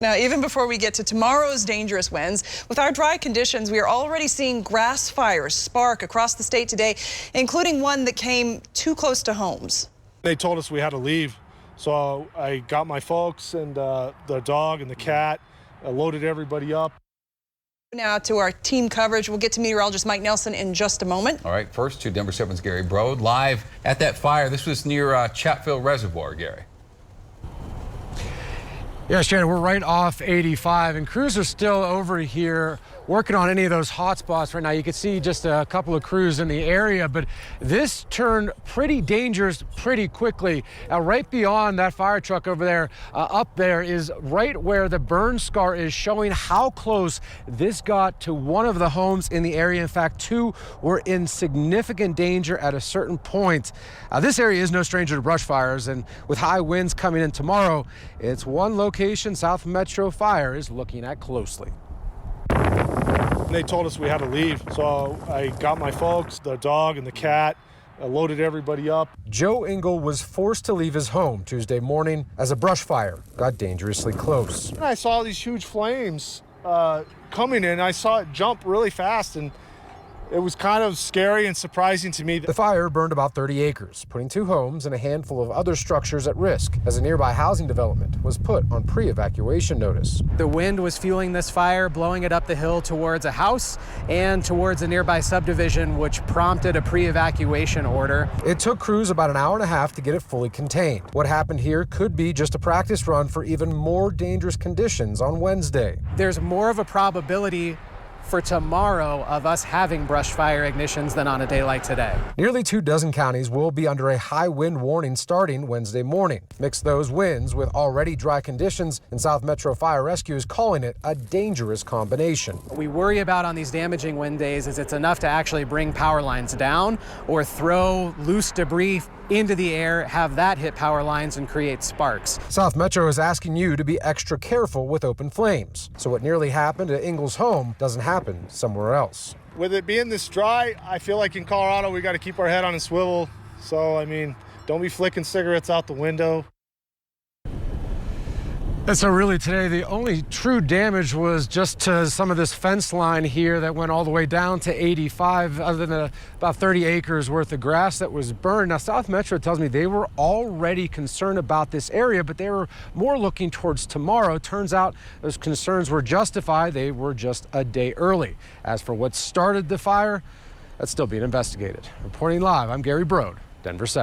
Now, even before we get to tomorrow's dangerous winds, with our dry conditions, we are already seeing grass fires spark across the state today, including one that came too close to homes. They told us we had to leave, so I got my folks and the dog and the cat, loaded everybody up. Now to our team coverage. We'll get to meteorologist Mike Nelson in just a moment. All right, first to Denver 7's Gary Brode, live at that fire. This was near Chatfield Reservoir, Gary. Yeah, Shannon, we're right off 85, and crews are still over here working on any of those hot spots right now. You can see just a couple of crews in the area, but this turned pretty dangerous pretty quickly. Right beyond that fire truck over there, up there is right where the burn scar is, showing how close this got to one of the homes in the area. In fact, two were in significant danger at a certain point. This area is no stranger to brush fires, and with high winds coming in tomorrow, it's one location South Metro Fire is looking at closely. They told us we had to leave, so I got my folks, the dog and the cat, loaded everybody up. Joe Engel was forced to leave his home Tuesday morning as a brush fire got dangerously close. I saw these huge flames coming in. I saw it jump really fast, and it was kind of scary and surprising to me. The fire burned about 30 acres, putting two homes and a handful of other structures at risk as a nearby housing development was put on pre-evacuation notice. The wind was fueling this fire, blowing it up the hill towards a house and towards a nearby subdivision, which prompted a pre-evacuation order. It took crews about an hour and a half to get it fully contained. What happened here could be just a practice run for even more dangerous conditions on Wednesday. There's more of a probability for tomorrow of us having brush fire ignitions than on a day like today. Nearly 24 counties will be under a high wind warning starting Wednesday morning. Mix those winds with already dry conditions, and South Metro Fire Rescue is calling it a dangerous combination. What we worry about on these damaging wind days is it's enough to actually bring power lines down or throw loose debris into the air, have that hit power lines and create sparks. South Metro is asking you to be extra careful with open flames, so what nearly happened at Engel's home doesn't happen somewhere else. With it being this dry, I feel like in Colorado we got to keep our head on a swivel. So, I mean, don't be flicking cigarettes out the window. And so really today, the only true damage was just to some of this fence line here that went all the way down to 85, other than about 30 acres worth of grass that was burned. Now, South Metro tells me they were already concerned about this area, but they were more looking towards tomorrow. Turns out those concerns were justified. They were just a day early. As for what started the fire, that's still being investigated. Reporting live, I'm Gary Brode, Denver 7.